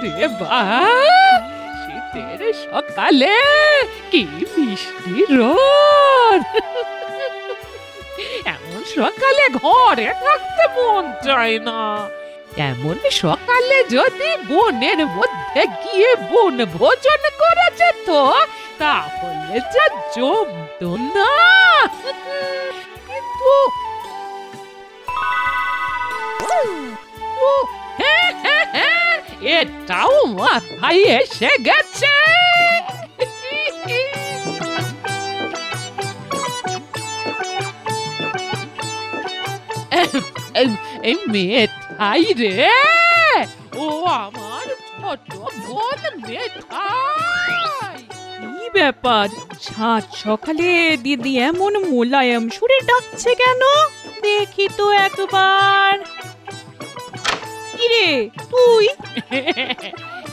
রে বা, শীতের সকালে কি মিষ্টি রোদ। এমন সকালে ঘরে থাকতে মন চায় না। এমন সকালে যদি বনের মধ্যে গিয়ে বন ভোজন করা যেত তাহলে যা জমতো না। কিন্তু এটাও মাথায় এসে গেছে। এই মেঠাই রে, ও আমার ছোট বোন মেঠাই। কি ব্যাপার, সাত সকালে দিদি এমন মোলায়েম সুরে ডাকছে কেন? দেখি তো একবার। কিরে তুই?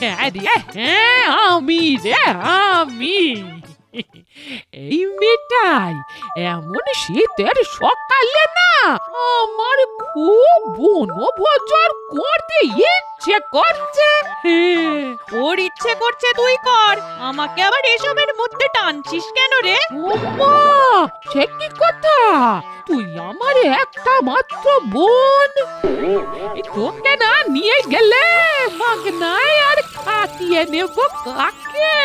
হ্যাঁ রে, হ্যাঁ আমি রে, আমি। এই মেটাই, এমন শীতের সকালে না আমার খুব বনভোজন করতে ইচ্ছে করছে। ওর ইচ্ছে করছে তুই কর, আমাকে আবার এসবের মধ্যে টানছিস কেন রে? ওমা, সে কি কথা? তুই আমার একটা মাত্র বোন, তোকে না নিয়ে গেলে মাগনায় আর খাটিয়ে নেব কাকে?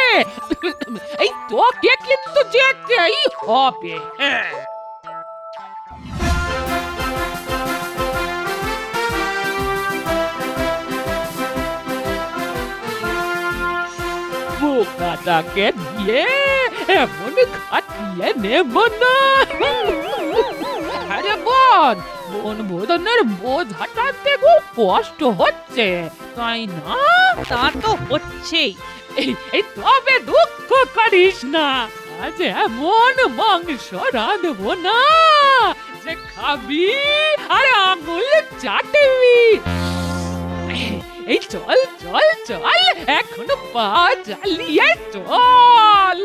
এই তোকে কিন্তু যেতেই হবে। বোকাটাকে দিয়ে এমন খাটিয়ে নেব না। আরে বোন, বন ভোজনের বোঝাটাতে খুব কষ্ট হচ্ছে, তাই না? তা তো হচ্ছেই। এই তবে দুঃখ করিস না, আজ এমন মাংস রাঁধবো না যে খাবি আর আঙুল চাটবি। এই চল চল চল, এখন পা চালিয়ে চল।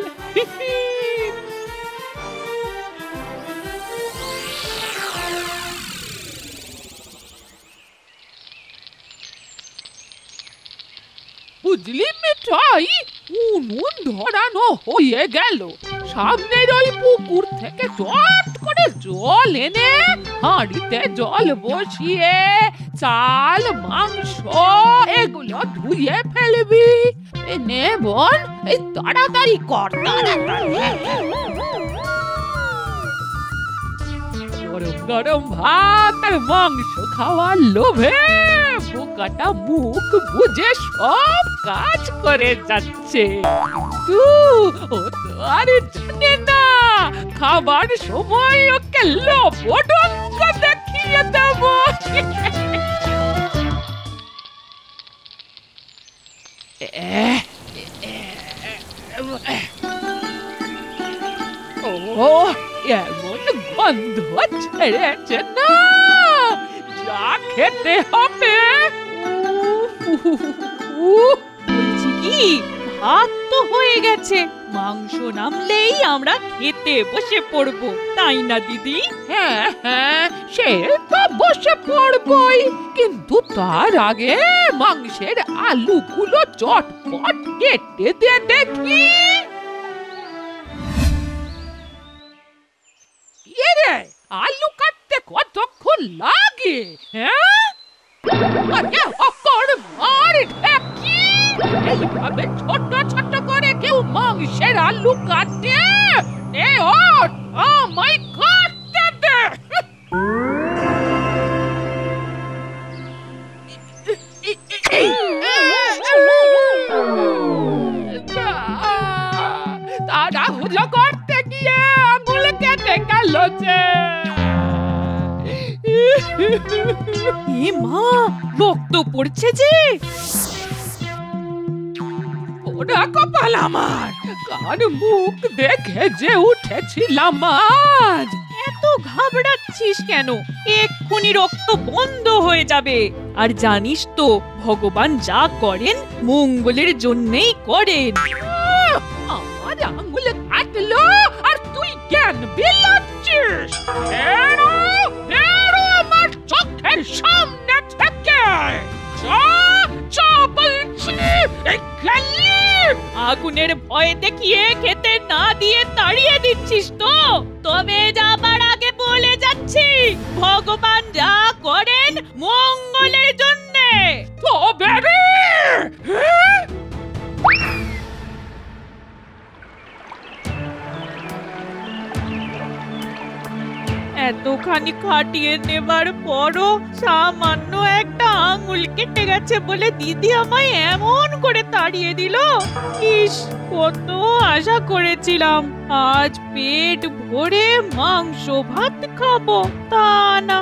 বুঝলি মিঠাই, উনুন ধরানো হয়ে গেল। সামনের ওই পুকুর থেকে চট করে জল এনে হাঁড়িতে জল বসিয়ে চাল মাংস এগুলো ধুয়ে ফেলবি। নে বোন, এই তাড়াতাড়ি কর, তাড়াতাড়ি। গরম গরম ভাত আর মাংস খাওয়ার লোভে বোকাটা মুখ বুজে সব কাজ করে যাচ্ছে। ও তো আর জানে না খাবার সময় ওকে লোভডঙ্ক দেখিয়ে দেব। ও এমন গন্ধ ছেড়েছে না, যা খেতে হবে। বলছি কি, ভাত তো হয়ে গেছে, মাংস নামলেই আমরা খেতে বসে পড়বো, তাই না দিদি? হ্যাঁ হ্যাঁ, সে তো বসে পড়বই, কিন্তু তার আগে মাংসের আলুগুলো চটপট কেটে দে দেখি। রে, আলু কাটতে কতক্ষণ লাগে? হ্যাঁ, আরে অকর মার ঢেকি, এইভাবে ছোট ছোট করে কেউ মাংসের আলু কাটে? নে ওঠ, আমায় কাটতে দে। তাড়াহুড়ো করতে গিয়ে আঙুল কেটে গেল যে। এ মা, রক্ত পড়ছে যে। ওরা কপাল আমার, কার মুখ দেখে যে উঠেছিলাম আজ। এত ঘাবড়াচ্ছিস কেন? এক্ষুনি রক্ত বন্ধ হয়ে যাবে। আর জানিস তো, ভগবান যা করেন মঙ্গলের জন্যই করেন। আমার আঙুলে কাটলো আর তুই জ্ঞান বিলাচ্ছিস? বেরো, বেরো আমার চোখের সামনে থেকে। যা, যা বলছি। আগুনের ভয় দেখিয়ে খেতে না দিয়ে তাড়িয়ে দিচ্ছিস তো? তবে যাবার আগে বলে যাচ্ছি, ভগবান যা করেন মঙ্গলের জন্যে। তবে রে এতখানি খাটিয়ে নেবার পরও সামান্য একটা আঙুল কেটে গেছে বলে দিদি আমায় এমন করে তাড়িয়ে দিল। ইস, কত আশা করেছিলাম আজ পেট ভরে মাংস ভাত খাবো, তা না।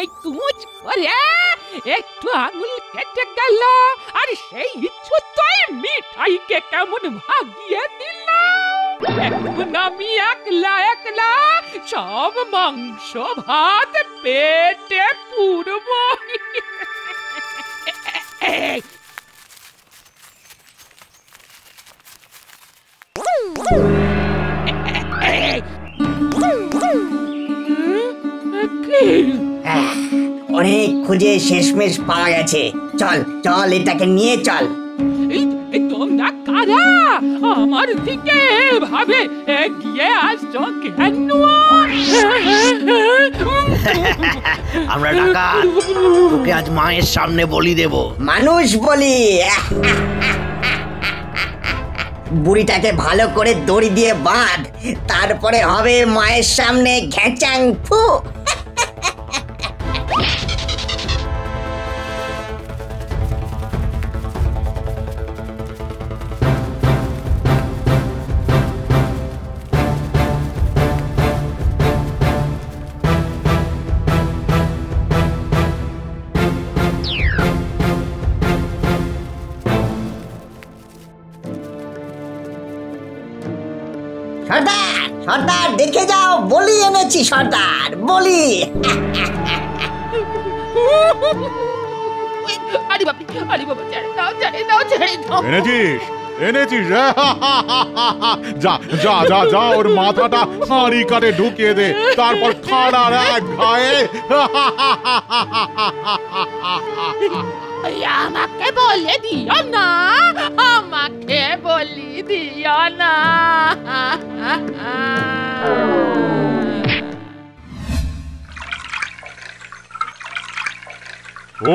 এই তুজ করে একটু আঙুল কেটে গেল, আর সেই ইচ্ছুতই মিঠাইকে কেমন ভাগিয়ে দিল। এখন আমি একলা একলা সব মাংস ভাত পেটে পুরব। অনেক খুঁজে শেষমেশ পাওয়া গেছে। চল চল, এটাকে নিয়ে চল। তোমরা কারা আমার দিকে ভাবে এগিয়ে আসছো কেন? আমরা ডাকাত, তোকে আজ মায়ের সামনে বলি দেব। মানুষ বলি? বুড়িটাকে ভালো করে দড়ি দিয়ে বাঁধ, তারপরে হবে মায়ের সামনে ঘেঁচাং ফু। সর্দার, সর্দার দেখে যাও, বলি এনেছি সর্দার, বলি। আরে বাবা, আরে বাবা, ছেড়ে দাও, ছেড়ে দাও, ছেড়ে দাও। এনেছিস এনেছিস যা যা যা যা, ওর মাথাটা হাঁড়ি কাটে ঢুকিয়ে দে, তারপর খাড়ার এক ঘায়ে। আমাকে বলে দিও না, আমাকে বলি দিও না।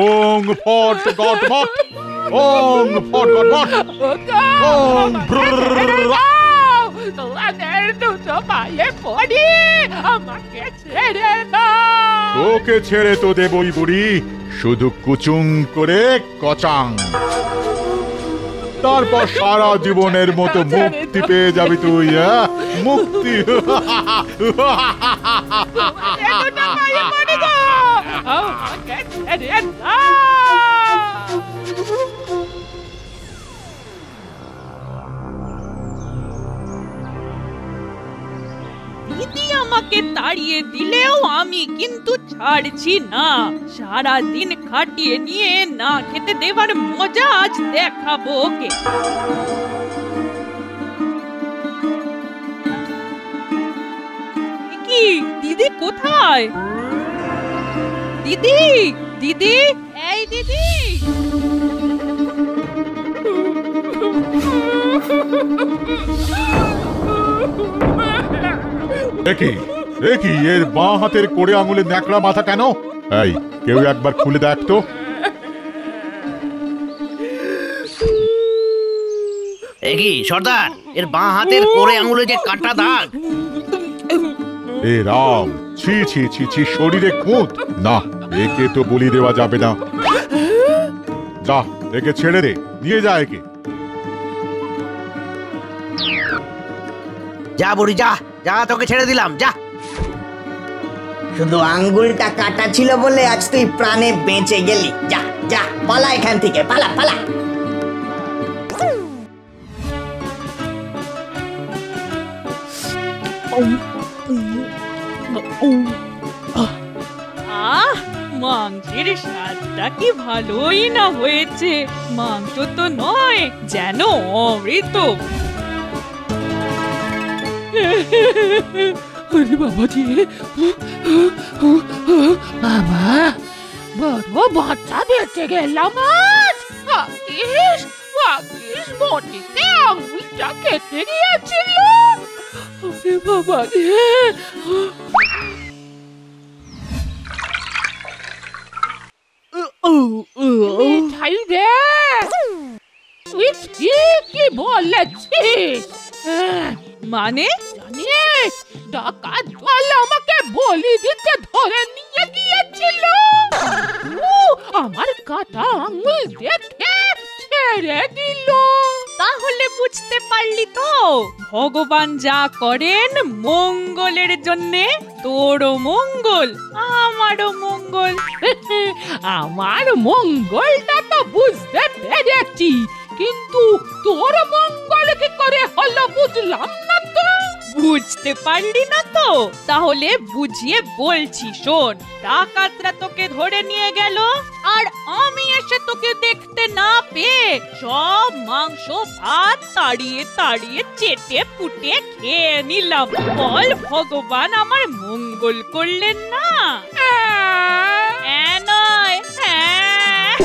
ওং ফট গট মট, ওং ফট গট মট, ওং ব্রর। তোমাদের দুটো পায়ে পড়ি, আমাকে ছেড়ে দাও। তোকে ছেড়ে তো দেবই বুড়ি, শুধু কুচুং করে কচাং, তারপর সারা জীবনের মতো মুক্তি পেয়ে যাবি তুই। মুক্তি। আমাকে ছেড়ে দাও। দিদি আমাকে তাড়িয়ে দিলেও আমি কিন্তু ছাড়ছি না। সারা দিন খাটিয়ে নিয়ে না খেতে দেবার মজা আজ দেখাবো ওকে। কি দিদি কোথায়? দিদি, দিদি, এই দিদি। দেখি দেখি, এর বাঁ হাতের কোড়ে আঙুলে ন্যাকড়া মাথা কেন? এই, কেউ একবার খুলে দেখ তো। কি সর্দার, এর বাঁ হাতের কোড়ে আঙুলে যে কাটা দাগ। এ রাম, ছি ছি ছি ছি, শরীরে খুঁত না, একে তো বলি দেওয়া যাবে না। যা, একে ছেড়ে দে, নিয়ে যা একে। যা বুড়ি যা যা, তোকে ছেড়ে দিলাম, যা। শুধু আঙ্গুলটা কাটা ছিল বলে আজ তুই প্রাণে বেঁচে গেলি। যা যা, পালা এখান থেকে, পালা পালা। মাংসের স্বাদটা কি ভালোই না হয়েছে। মাংস তো নয়, যেন অমৃত। আরে বাবা জি, বাবা বড় বাচ্চা বেঁচে গেলাম আজ। ভাগ্যিস ভাগ্যিস বটিতে আঙুলটা কেটে গিয়েছিল। আরে বাবা রে, মিঠাই রে, তুই ঠিকই বলেছিস। মানে জানিস ডাকাত দল আমাকে বলি দিতে ধরে নিয়ে গিয়েছিল। আমার কাটা আঙুল দেখে ছেড়ে দিল। তাহলে বুঝতে পারলি তো, ভগবান যা করেন মঙ্গলের জন্যে। তোরও মঙ্গল, আমারও মঙ্গল। আমার মঙ্গলটা তো বুঝতে পেরেছি, কিন্তু তোর মঙ্গল কি করে হলো বুঝলাম না তো। বুঝতে পারলি না তো? তাহলে বুঝিয়ে বলছি শোন। ডাকাতরা তোকে ধরে নিয়ে গেল, আর আমি এসে তোকে দেখতে না পেয়ে সব মাংস ভাত তাড়িয়ে তাড়িয়ে চেটে পুটে খেয়ে নিলাম। বল, ভগবান আমার মঙ্গল করলেন না? নয়, হ্যাঁ।